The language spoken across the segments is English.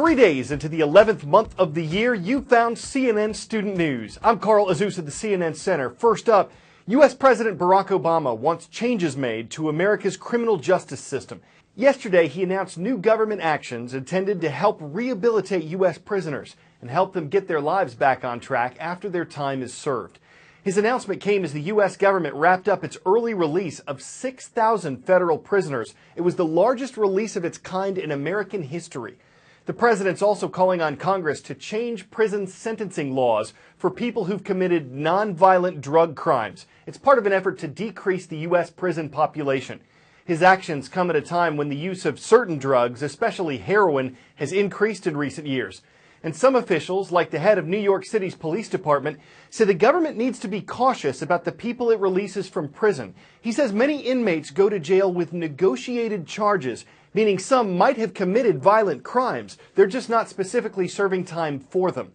3 days into the 11th month of the year, you found CNN Student News. I'm Carl Azus at the CNN Center. First up, U.S. President Barack Obama wants changes made to America's criminal justice system. Yesterday, he announced new government actions intended to help rehabilitate U.S. prisoners and help them get their lives back on track after their time is served. His announcement came as the U.S. government wrapped up its early release of 6,000 federal prisoners. It was the largest release of its kind in American history. The president's also calling on Congress to change prison sentencing laws for people who've committed nonviolent drug crimes. It's part of an effort to decrease the U.S. prison population. His actions come at a time when the use of certain drugs, especially heroin, has increased in recent years. And some officials, like the head of New York City's police department, say the government needs to be cautious about the people it releases from prison. He says many inmates go to jail with negotiated charges, meaning some might have committed violent crimes. They're just not specifically serving time for them.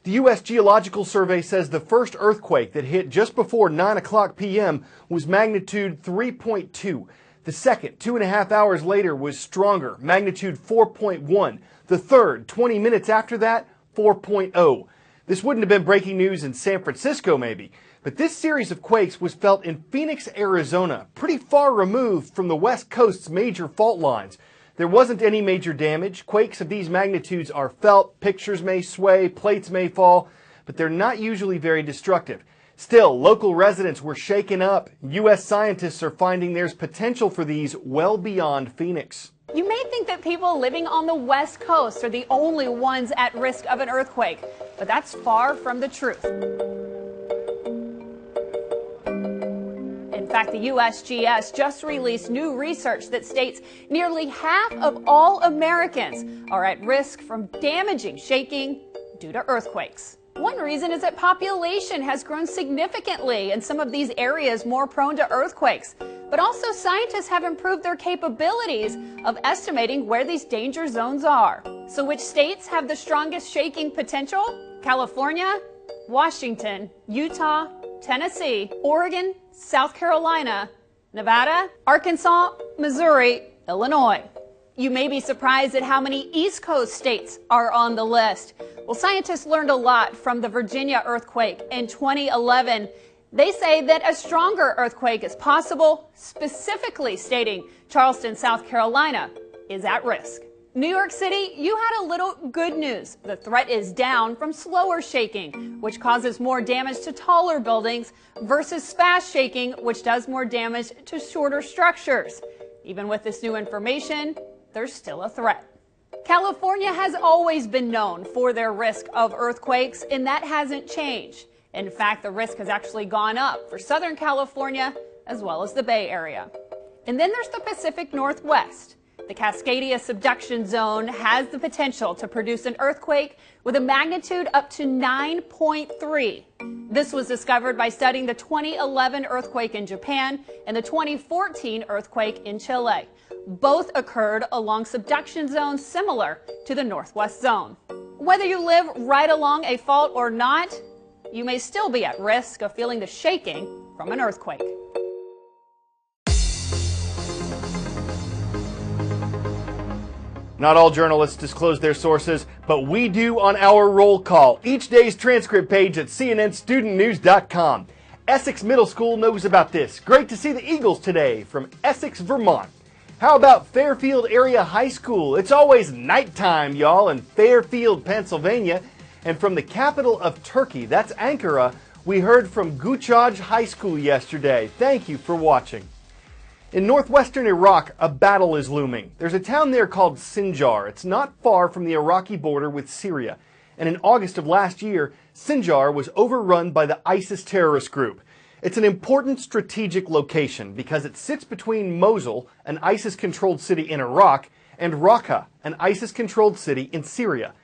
The U.S. Geological Survey says the first earthquake that hit just before 9 p.m. was magnitude 3.2. The second, 2.5 hours later, was stronger, magnitude 4.1. The third, 20 minutes after that, 4.0. This wouldn't have been breaking news in San Francisco, maybe, but this series of quakes was felt in Phoenix, Arizona, pretty far removed from the West Coast's major fault lines. There wasn't any major damage. Quakes of these magnitudes are felt, pictures may sway, plates may fall, but they're not usually very destructive. Still, local residents were shaken up. U.S. scientists are finding there's potential for these well beyond Phoenix. You may think that people living on the West Coast are the only ones at risk of an earthquake, but that's far from the truth. In fact, the USGS just released new research that states nearly half of all Americans are at risk from damaging shaking due to earthquakes. One reason is that population has grown significantly in some of these areas more prone to earthquakes. But also scientists have improved their capabilities of estimating where these danger zones are. So which states have the strongest shaking potential? California, Washington, Utah, Tennessee, Oregon, South Carolina, Nevada, Arkansas, Missouri, Illinois. You may be surprised at how many East Coast states are on the list. Well, scientists learned a lot from the Virginia earthquake in 2011. They say that a stronger earthquake is possible, specifically stating Charleston, South Carolina is at risk. New York City, you had a little good news. The threat is down from slower shaking, which causes more damage to taller buildings, versus fast shaking, which does more damage to shorter structures. Even with this new information, there's still a threat. California has always been known for their risk of earthquakes, and that hasn't changed. In fact, the risk has actually gone up for Southern California as well as the Bay Area. And then there's the Pacific Northwest. The Cascadia subduction zone has the potential to produce an earthquake with a magnitude up to 9.3. This was discovered by studying the 2011 earthquake in Japan and the 2014 earthquake in Chile. Both occurred along subduction zones similar to the Northwest Zone. Whether you live right along a fault or not, you may still be at risk of feeling the shaking from an earthquake. Not all journalists disclose their sources, but we do on our roll call. Each day's transcript page at cnnstudentnews.com. Essex Middle School knows about this. Great to see the Eagles today from Essex, Vermont. How about Fairfield Area High School? It's always nighttime, y'all, in Fairfield, Pennsylvania. And from the capital of Turkey, that's Ankara, we heard from Guchaj High School yesterday. Thank you for watching. In northwestern Iraq, a battle is looming. There's a town there called Sinjar. It's not far from the Iraqi border with Syria. And in August of last year, Sinjar was overrun by the ISIS terrorist group. It's an important strategic location because it sits between Mosul, an ISIS-controlled city in Iraq, and Raqqa, an ISIS-controlled city in Syria.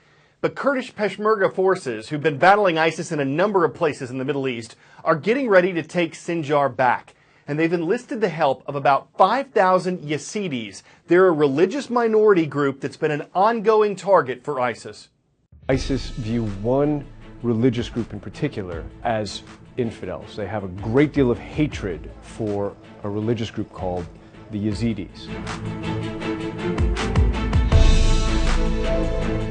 But Kurdish Peshmerga forces, who've been battling ISIS in a number of places in the Middle East, are getting ready to take Sinjar back. And they've enlisted the help of about 5,000 Yazidis. They're a religious minority group that's been an ongoing target for ISIS. ISIS view one religious group in particular as infidels. They have a great deal of hatred for a religious group called the Yazidis.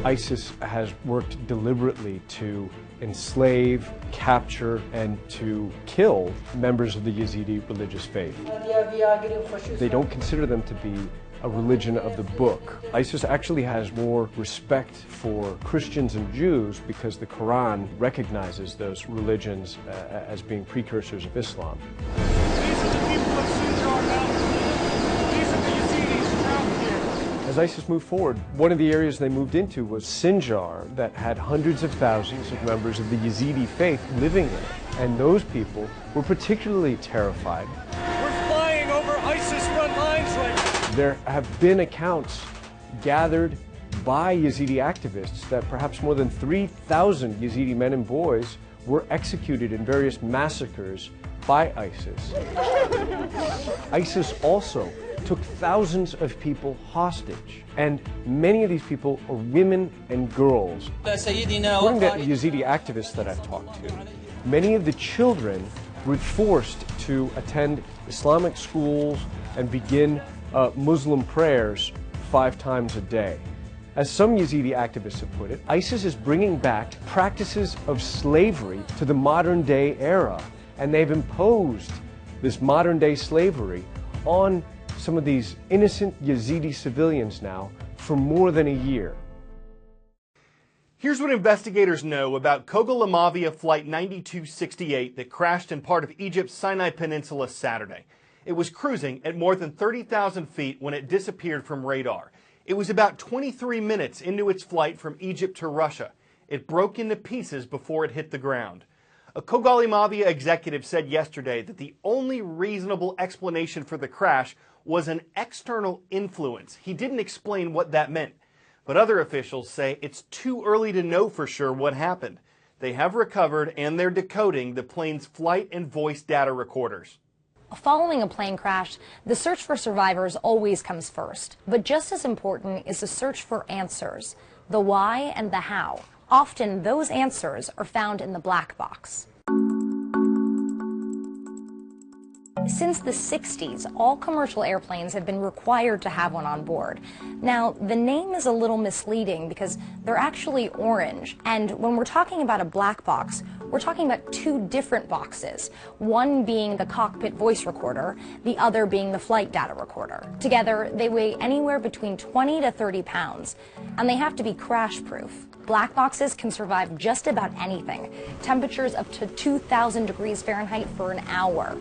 ISIS has worked deliberately to enslave, capture, and to kill members of the Yazidi religious faith. They don't consider them to be a religion of the book. ISIS actually has more respect for Christians and Jews because the Quran recognizes those religions as being precursors of Islam. These are the people of Sinjar Mountain. These are the Yazidis trapped here. As ISIS moved forward, one of the areas they moved into was Sinjar, that had hundreds of thousands of members of the Yazidi faith living in it. And those people were particularly terrified. We're flying over ISIS front lines right now. There have been accounts gathered by Yazidi activists that perhaps more than 3,000 Yazidi men and boys were executed in various massacres by ISIS. ISIS also took thousands of people hostage, and many of these people are women and girls. According to Yazidi activists that I've talked to, many of the children were forced to attend Islamic schools and begin Muslim prayers 5 times a day. As some Yazidi activists have put it, ISIS is bringing back practices of slavery to the modern day era, and they've imposed this modern day slavery on some of these innocent Yazidi civilians now for more than a year. Here's what investigators know about Kogalamavia Flight 9268 that crashed in part of Egypt's Sinai Peninsula Saturday. It was cruising at more than 30,000 feet when it disappeared from radar. It was about 23 minutes into its flight from Egypt to Russia. It broke into pieces before it hit the ground. A Kogalamavia executive said yesterday that the only reasonable explanation for the crash was an external influence. He didn't explain what that meant. But other officials say it's too early to know for sure what happened. They have recovered and they're decoding the plane's flight and voice data recorders. Following a plane crash, the search for survivors always comes first. But just as important is the search for answers, the why and the how. Often those answers are found in the black box. Since the 60s, all commercial airplanes have been required to have one on board. Now, the name is a little misleading because they're actually orange. And when we're talking about a black box, we're talking about 2 different boxes, one being the cockpit voice recorder, the other being the flight data recorder. Together, they weigh anywhere between 20 to 30 pounds, and they have to be crash-proof. Black boxes can survive just about anything, temperatures up to 2,000 degrees Fahrenheit for an hour,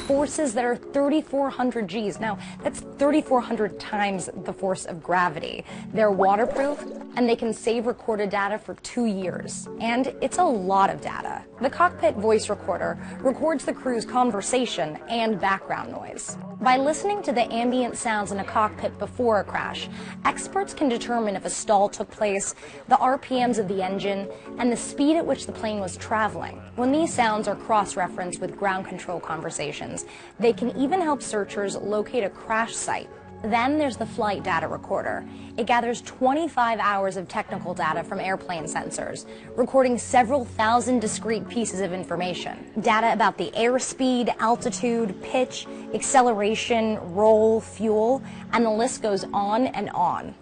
forces that are 3,400 Gs. Now, that's 3,400 times the force of gravity. They're waterproof, and they can save recorded data for 2 years. And it's a lot of data. The cockpit voice recorder records the crew's conversation and background noise. By listening to the ambient sounds in a cockpit before a crash, experts can determine if a stall took place, the RPMs of the engine, and the speed at which the plane was traveling. When these sounds are cross-referenced with ground control conversations, they can even help searchers locate a crash site. Then there's the flight data recorder. It gathers 25 hours of technical data from airplane sensors, recording several thousand discrete pieces of information. Data about the airspeed, altitude, pitch, acceleration, roll, fuel, and the list goes on and on.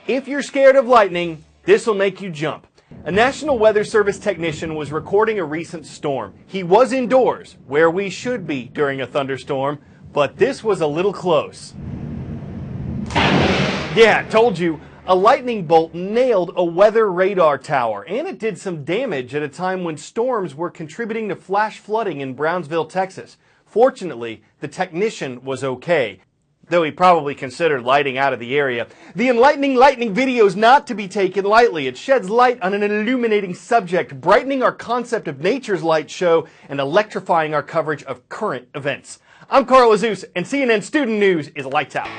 If you're scared of lightning, this'll make you jump. A National Weather Service technician was recording a recent storm. He was indoors, where we should be during a thunderstorm, but this was a little close. Yeah, told you, a lightning bolt nailed a weather radar tower, and it did some damage at a time when storms were contributing to flash flooding in Brownsville, Texas. Fortunately, the technician was okay, though he probably considered lighting out of the area. The enlightening lightning video is not to be taken lightly. It sheds light on an illuminating subject, brightening our concept of nature's light show and electrifying our coverage of current events. I'm Carl Azus, and CNN Student News is Lights Out.